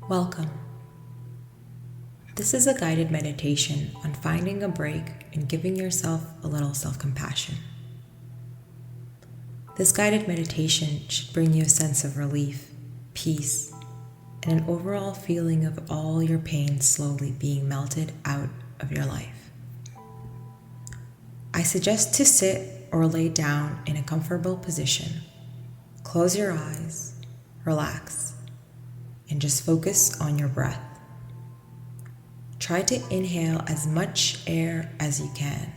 Welcome. This is a guided meditation on finding a break and giving yourself a little self-compassion. This guided meditation should bring you a sense of relief, peace, and an overall feeling of all your pain slowly being melted out of your life. I suggest to sit or lay down in a comfortable position. Close your eyes, relax, and just focus on your breath. Try to inhale as much air as you can.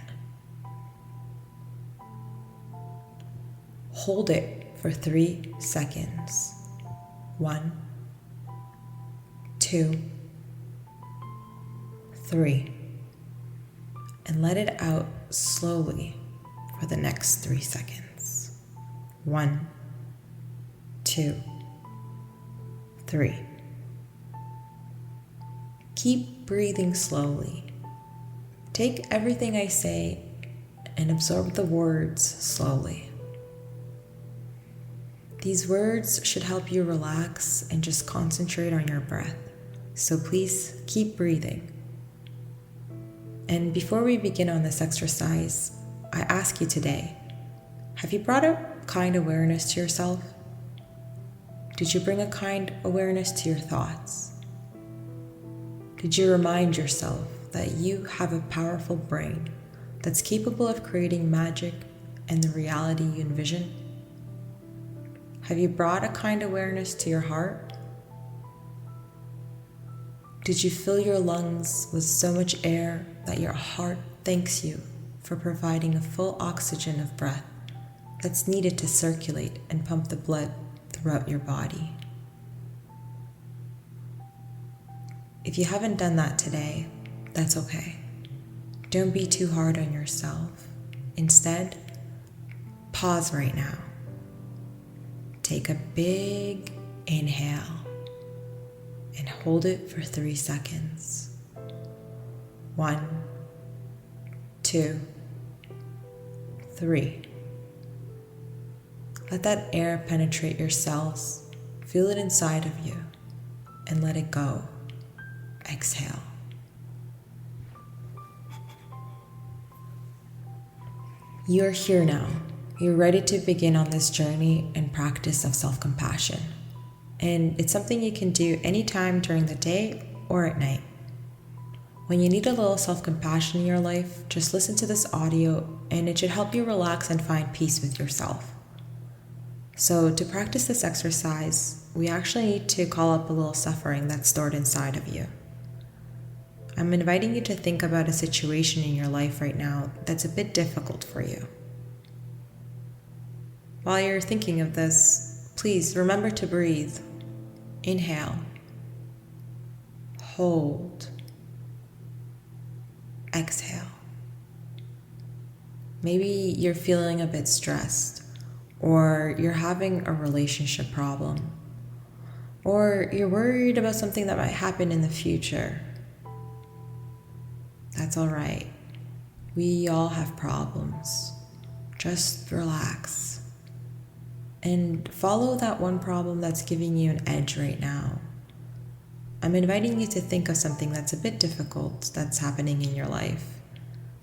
Hold it for 3 seconds. 1, 2, 3. And let it out slowly for the next 3 seconds. 1, 2, 3. Keep breathing slowly. Take everything I say and absorb the words slowly. These words should help you relax and just concentrate on your breath. So please keep breathing. And before we begin on this exercise, I ask you today, have you brought a kind awareness to yourself? Did you bring a kind awareness to your thoughts? Did you remind yourself that you have a powerful brain that's capable of creating magic and the reality you envision? Have you brought a kind awareness to your heart? Did you fill your lungs with so much air that your heart thanks you for providing a full oxygen of breath that's needed to circulate and pump the blood throughout your body? If you haven't done that today, that's okay. Don't be too hard on yourself. Instead, pause right now. Take a big inhale and hold it for 3 seconds. 1, 2, 3. Let that air penetrate your cells, feel it inside of you, and let it go. Exhale. You're here now. You're ready to begin on this journey and practice of self-compassion. And it's something you can do anytime during the day or at night. When you need a little self-compassion in your life, just listen to this audio and it should help you relax and find peace with yourself. So to practice this exercise, we actually need to call up a little suffering that's stored inside of you. I'm inviting you to think about a situation in your life right now that's a bit difficult for you. While you're thinking of this, please remember to breathe. Inhale. Hold. Exhale. Maybe you're feeling a bit stressed, or you're having a relationship problem, or you're worried about something that might happen in the future. That's all right. We all have problems. Just relax and follow that one problem that's giving you an edge right now. I'm inviting you to think of something that's a bit difficult that's happening in your life,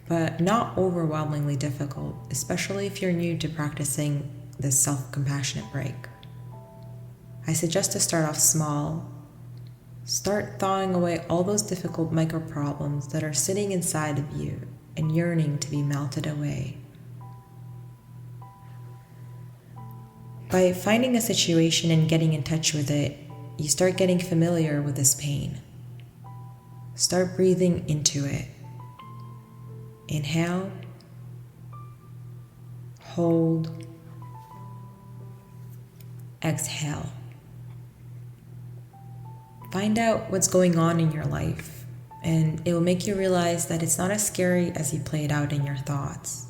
but not overwhelmingly difficult, especially if you're new to practicing this self-compassionate break. I suggest to start off small. Start thawing away all those difficult micro problems that are sitting inside of you and yearning to be melted away. By finding a situation and getting in touch with it, you start getting familiar with this pain. Start breathing into it. Inhale. Hold. Exhale. Find out what's going on in your life, and it will make you realize that it's not as scary as you play it out in your thoughts.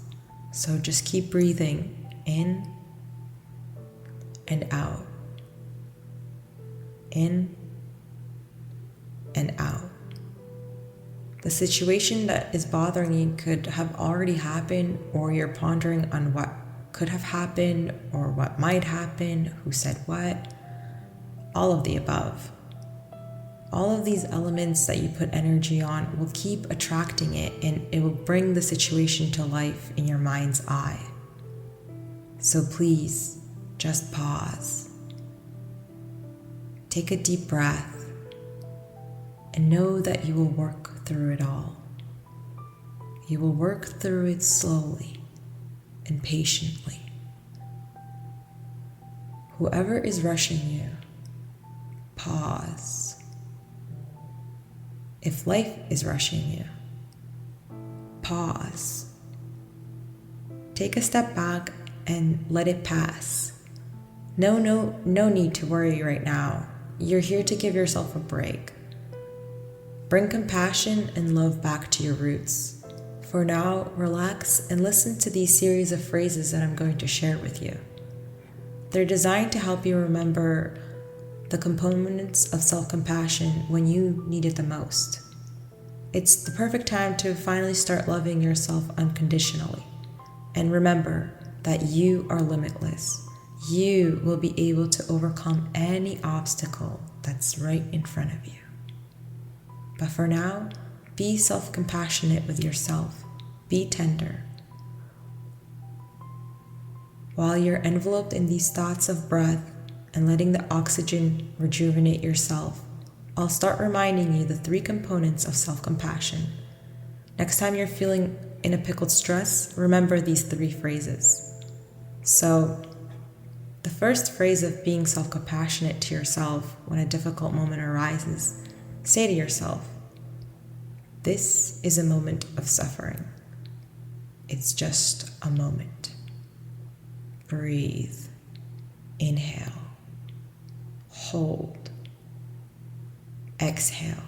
So just keep breathing in and out. In and out. The situation that is bothering you could have already happened, or you're pondering on what could have happened or what might happen, who said what, all of the above. all of these elements that you put energy on will keep attracting it, and it will bring the situation to life in your mind's eye. So please, just pause. Take a deep breath and know that you will work through it all. You will work through it slowly and patiently. Whoever is rushing you, pause. If life is rushing you, pause. Take a step back and let it pass. No need to worry right now. You're here to give yourself a break. Bring compassion and love back to your roots. For now, relax and listen to these series of phrases that I'm going to share with you. They're designed to help you remember the components of self-compassion when you need it the most. It's the perfect time to finally start loving yourself unconditionally. And remember that you are limitless. You will be able to overcome any obstacle that's right in front of you. But for now, be self-compassionate with yourself. Be tender. While you're enveloped in these thoughts of breath and letting the oxygen rejuvenate yourself, I'll start reminding you the 3 components of self-compassion. Next time you're feeling in a pickled stress, remember these 3 phrases. So, the first phrase of being self-compassionate to yourself when a difficult moment arises, say to yourself, "This is a moment of suffering. It's just a moment." Breathe. Inhale. Hold. Exhale.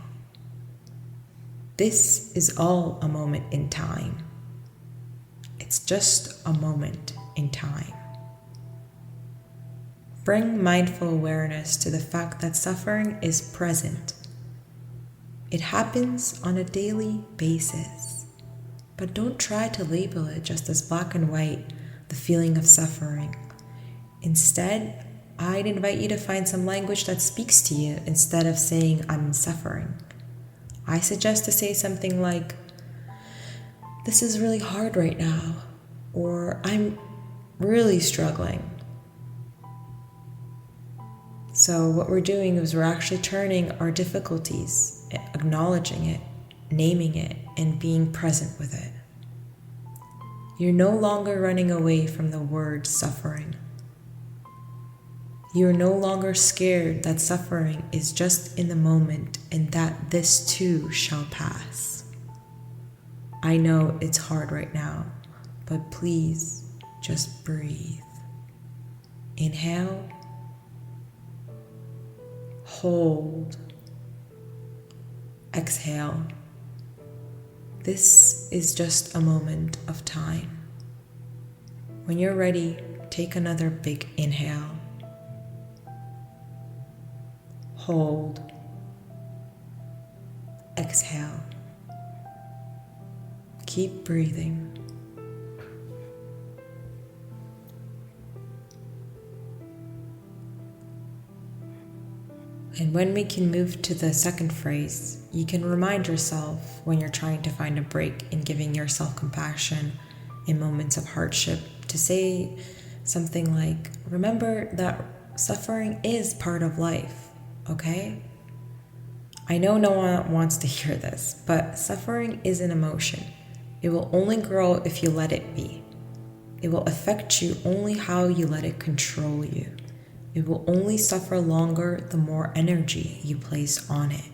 This is all a moment in time. It's just a moment in time. Bring mindful awareness to the fact that suffering is present. It happens on a daily basis. But don't try to label it just as black and white, the feeling of suffering. Instead, I'd invite you to find some language that speaks to you instead of saying, "I'm suffering." I suggest to say something like, "This is really hard right now," or "I'm really struggling." So what we're doing is we're actually turning our difficulties, acknowledging it, naming it, and being present with it. You're no longer running away from the word suffering. You are no longer scared that suffering is just in the moment and that this too shall pass. I know it's hard right now, but please just breathe. Inhale. Hold. Exhale. This is just a moment of time. When you're ready, take another big inhale. Hold. Exhale. Keep breathing. And when we can move to the second phrase, you can remind yourself when you're trying to find a break in giving yourself compassion in moments of hardship to say something like, "Remember that suffering is part of life, okay?" I know no one wants to hear this, but suffering is an emotion. It will only grow if you let it be. It will affect you only how you let it control you. It will only suffer longer the more energy you place on it.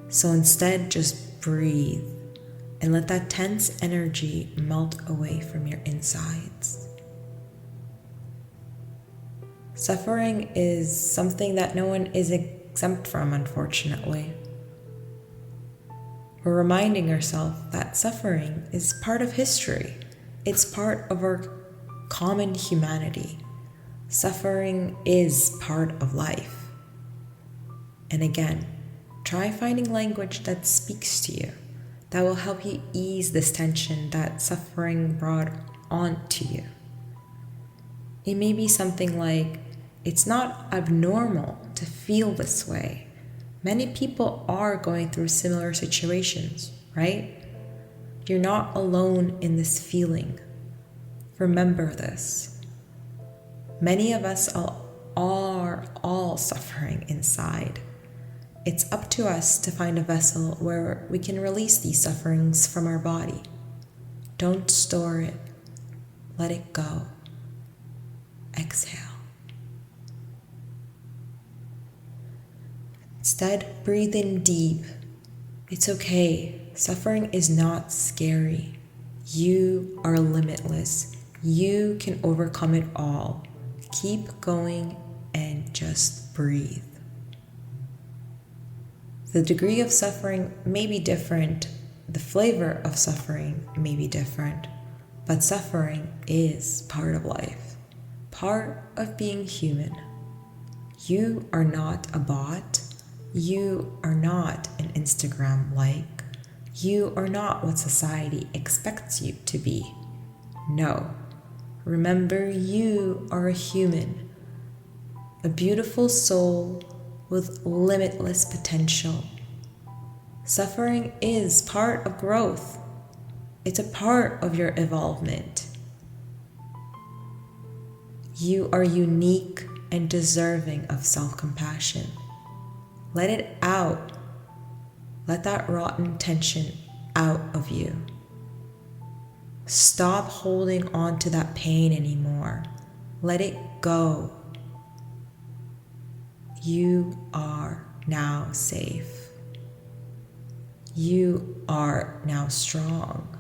So instead, just breathe and let that tense energy melt away from your insides. Suffering is something that no one is exempt from, unfortunately. We're reminding ourselves that suffering is part of history. It's part of our common humanity. Suffering is part of life. And again, try finding language that speaks to you, that will help you ease this tension that suffering brought onto you. It may be something like, "It's not abnormal to feel this way. Many people are going through similar situations, right? You're not alone in this feeling. Remember this. Many of us are all suffering inside. It's up to us to find a vessel where we can release these sufferings from our body. Don't store it. Let it go. Exhale. Instead, breathe in deep. It's okay. Suffering is not scary. You are limitless. You can overcome it all. Keep going and just breathe. The degree of suffering may be different. The flavor of suffering may be different. But suffering is part of life, part of being human. You are not a bot. You are not an Instagram like. You are not what society expects you to be. No. Remember, you are a human, a beautiful soul with limitless potential. Suffering is part of growth. It's a part of your evolvement. You are unique and deserving of self-compassion. Let it out. Let that rotten tension out of you. Stop holding on to that pain anymore. Let it go. You are now safe. You are now strong.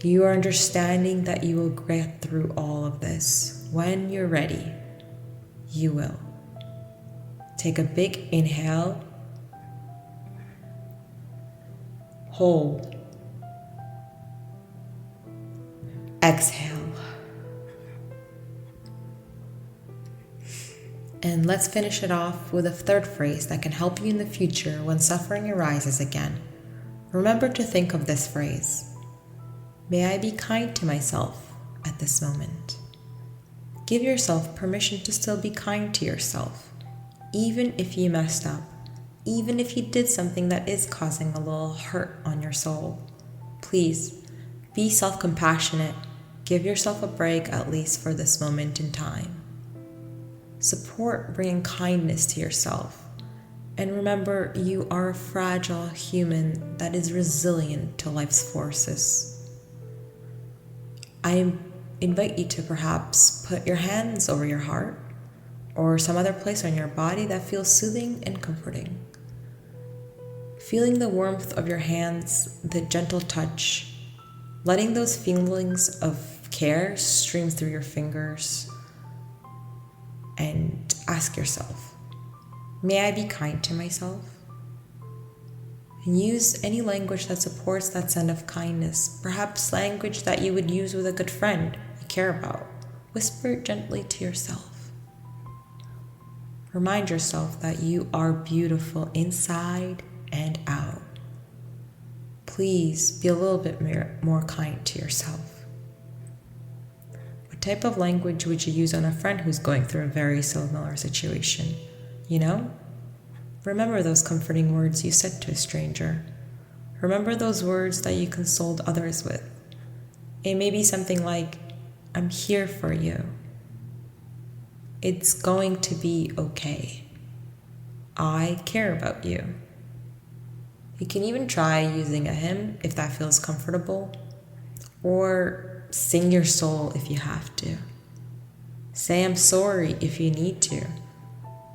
You are understanding that you will get through all of this. When you're ready, you will. Take a big inhale. Hold. Exhale. And let's finish it off with a third phrase that can help you in the future when suffering arises again. Remember to think of this phrase. May I be kind to myself at this moment. Give yourself permission to still be kind to yourself, even if you messed up, even if you did something that is causing a little hurt on your soul. Please, be self-compassionate. Give yourself a break, at least for this moment in time. Support bringing kindness to yourself. And remember, you are a fragile human that is resilient to life's forces. I invite you to perhaps put your hands over your heart or some other place on your body that feels soothing and comforting. Feeling the warmth of your hands, the gentle touch, letting those feelings of care stream through your fingers, and ask yourself, may I be kind to myself? And use any language that supports that sense of kindness, perhaps language that you would use with a good friend you care about. Whisper it gently to yourself. Remind yourself that you are beautiful inside and out. Please be a little bit more kind to yourself. What type of language would you use on a friend who's going through a very similar situation? You know? Remember those comforting words you said to a stranger. Remember those words that you consoled others with. It may be something like, I'm here for you. It's going to be okay. I care about you. You can even try using a hymn if that feels comfortable, or sing your soul if you have to. Say I'm sorry if you need to.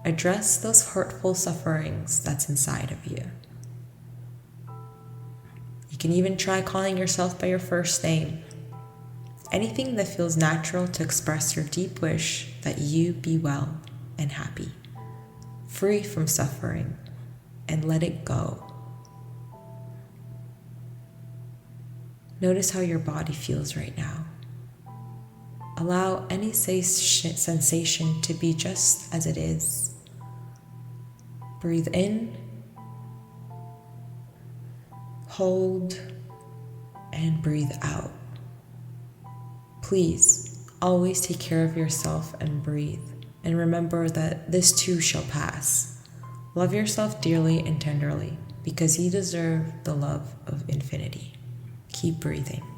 Address those hurtful sufferings that's inside of you. You can even try calling yourself by your first name. Anything that feels natural to express your deep wish that you be well and happy, free from suffering, and let it go. Notice how your body feels right now. Allow any sensation to be just as it is. Breathe in, hold, and breathe out. Please, always take care of yourself and breathe. And remember that this too shall pass. Love yourself dearly and tenderly because you deserve the love of infinity. Keep breathing.